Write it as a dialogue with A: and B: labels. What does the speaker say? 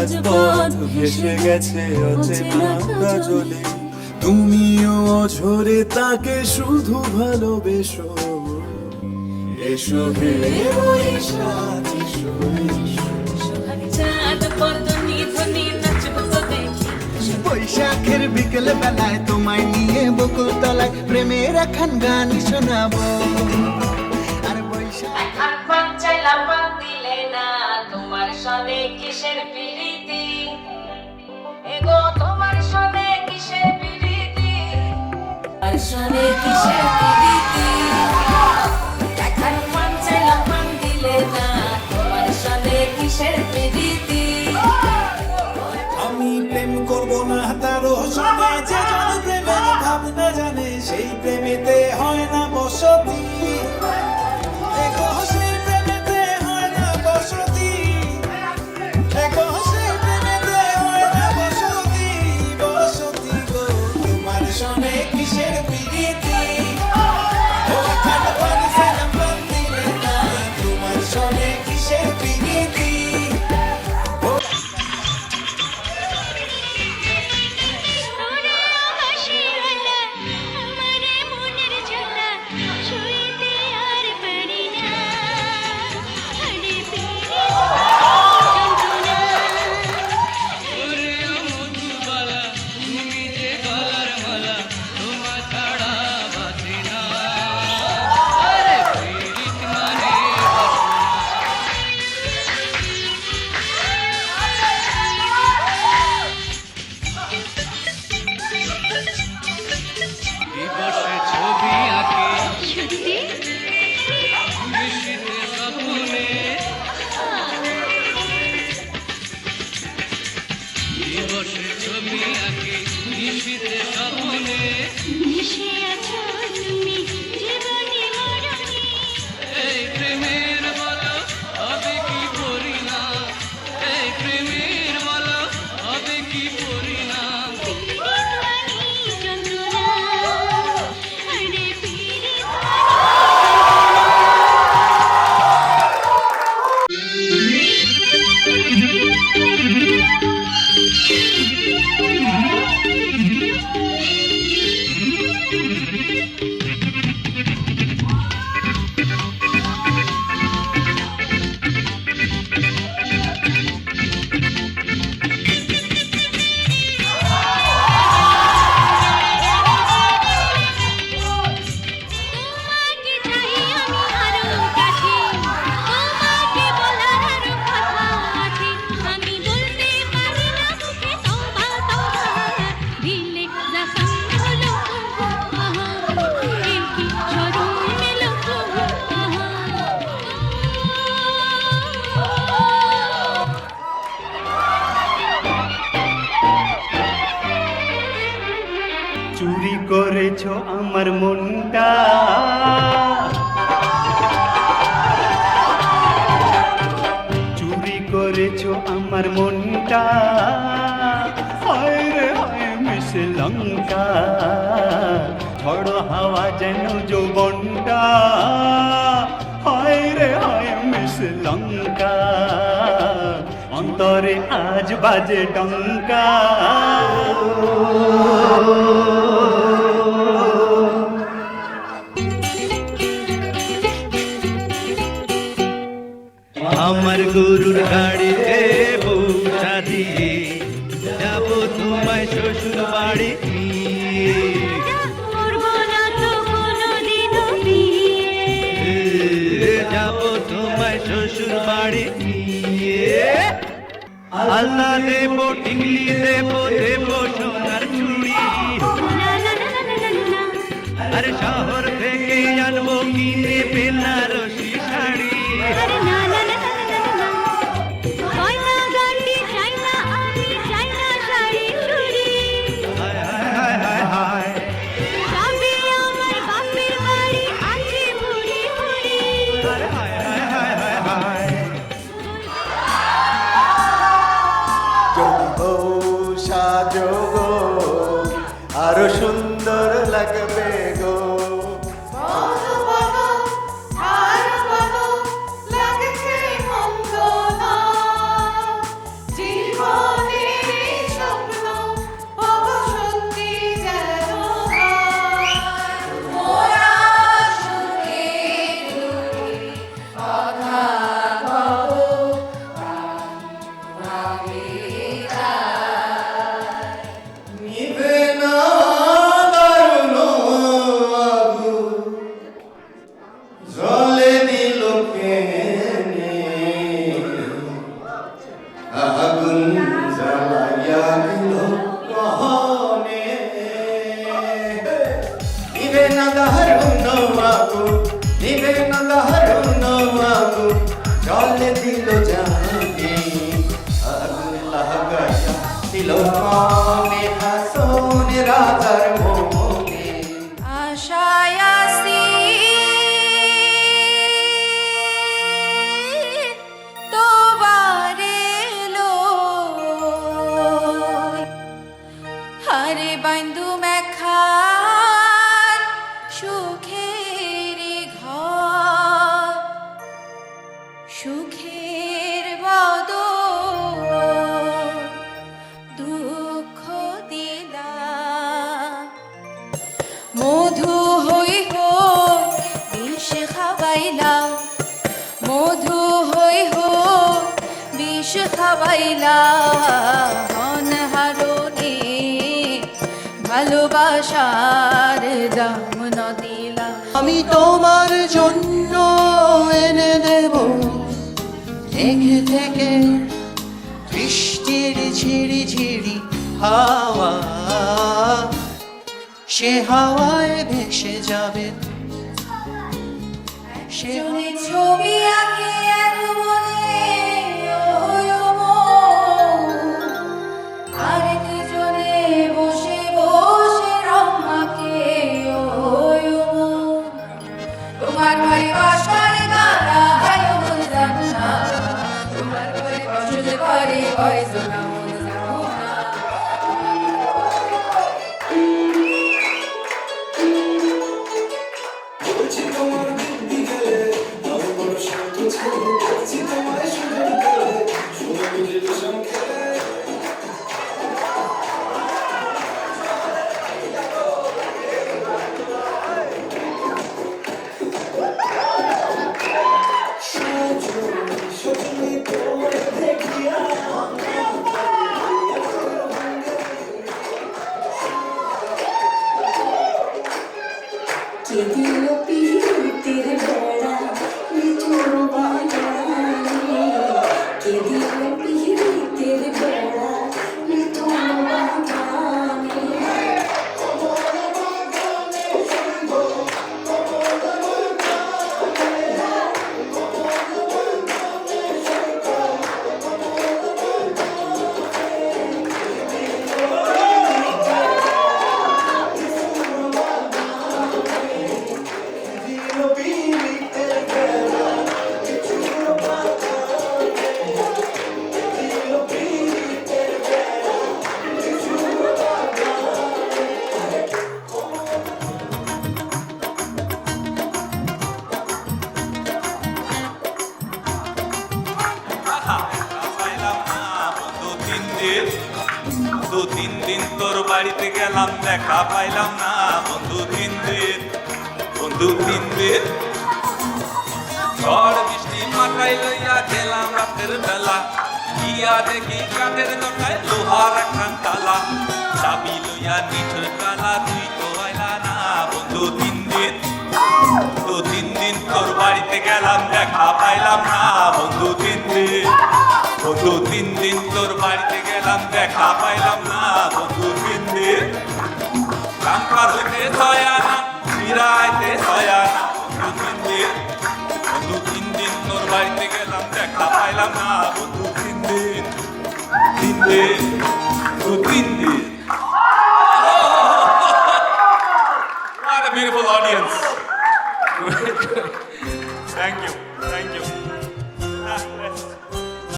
A: রাজপথ ভেসে গেছে অচেনা কাজলে, তুমিও অঝরে তাকে শুধু ভালোবেসো। এসো হে বৈশাখ এসো,
B: চাঁদ বদনি ধ্বনি নাচবো তো দেখি।
C: বৈশাখের বিকেল বেলায় তোমায় নিয়ে বকুল তলায় প্রেমের একখান গান শোনাবো। আর বৈশাখ
B: আর পান চাইলাম পান দিলে না, তোমার সনে কিসের প্রীতি, এগো তোমার সনে কিসের প্রীতি, আর সনে কিসের প্রীতি। আর পান চাইলাম পান দিলে না, তোমার সনে কিসের প্রীতি।
A: আমি প্রেম করব না তারও সঙ্গে, যে জন প্রেমের ভাবনা জানে সেই প্রেমেতে হয় না বসতি। এগো সেই প্রেমেতে হয় না বসতি, এগো সেই প্রেমেতে হয় না বসতি। বসতি গো তোমার সনে কিসের প্রীতি, ও খান পান সালাম পান দিলে না, তোমার সনে কিসের প্রীতি।
D: দিবসে ছবি আঁকে মিশিতে স্বপ্নে, দিবসে ছবি আঁকে মিশিতে স্বপ্নে। এই প্রেমের বলো হবে কি পরিণাম, এই প্রেমের বলো হবে কি পরিণাম।
E: চুরি করেছো আমার মনটা, চুরি করেছো আমার মনটা, হায় রে হায় মিশে লঙ্কা, ঝড় হাওয়া যেন যৌবনটা, হায় রে হায় মিশে লঙ্কা, অন্তরে আজ বাজে ডঙ্কা।
C: আমার গরুর গাড়িতে বউটা দিয়ে যাবো তোমায় শ্বশুর বাড়ি নিয়ে। যাবো তোমায় শ্বশুর বাড়ি নিয়ে। আল্লাহ দেবো টিকলি দেবো দেবো সোনার চুড়ি, আর শহর থেকে আনবো কিনে বেনারসি শাড়ি। হায় হায় হায় হায় হায় হায় হায় হায় হায়।
A: যদি বউ সাজো গো আরো সুন্দর লাগবে গো।
B: আমি চাই।
C: নিভে না দারুণ আগুন, জ্বলে দিল কেনে, আগুন জ্বালাইয়া দিল কহনে। নিভে না দারুণ আগুন, নিভে না দারুণ আগুন, জ্বলে দিল জানে, আগুন লাগাইয়া দিল কনে হাসন রাজার মনে।
B: আশায় আসি তোবারে লই, হারে বাইন্দু মেখার সুখের ঘর, সুখের বদল দুঃখ দিলা। মধু হই হই বিষ খাওয়াইলা, মধু হই হই বিষ খাওয়াইলা, অনহারণে ভালোবাসার দাম ন দিলা।
C: আমি তোমার জন্য এনে দেব থেকে থেকে বৃষ্টির ঝিরি ঝিরি হাওয়া, সে হাওয়ায় ভেসে যাবে, সে
B: জনে ছবি আঁকে এক মনে ওই মন, আরেকজনে বসে বসে রং মাখে ওই মন। তোমার ঘরে বাস করে কারা হয় মন জানো না, তোমার ঘরে বসত করে হয় সোনা মন জানো না।
A: বলছি তোমার দিব্যি গেলে আমি বড় শান্ত ছেলে, বলছি তোমায় সুযোগ গেলে শুনে বুঝে বিষম খেলে। সজনী সজনী তোরে দেখিয়া
F: কে দিল পিরিতের বেড়া মিঠুর বাগানে, কে দিল পিরিতের বেড়া মিঠুর বাগানে।
G: পাইলাম না বন্ধু দু তিন দিন তোর বাড়িতে গেলাম, দেখা পাইলাম না বন্ধু 3 দিন, বন্ধু 3 দিন। ঝড় বৃষ্টি মাথায় লইয়া গেলাম রাতের বেলা, গিয়া দেখি কাঠের দোকায় লোহার একখান তালা, চাবি লইয়া নিঠুর কালা তুই তো আইলা না বন্ধু 3 দিন, বন্ধু 3 দিন তোর বাড়িতে গেলাম, দেখা পাইলাম না বন্ধু 3 দিন, বন্ধু 3 দিন তোর বাড়িতে গেলাম, দেখা পাইলাম না বন্ধু 3 দিন। কামপার হইতে ছয়ানা ফিরাইতে ছয়ানা বন্ধু 3 দিন, বন্ধু 3 দিন তোর বাড়িতে গেলাম, দেখা পাইলাম না বন্ধু 3 দিন, 3 দিন।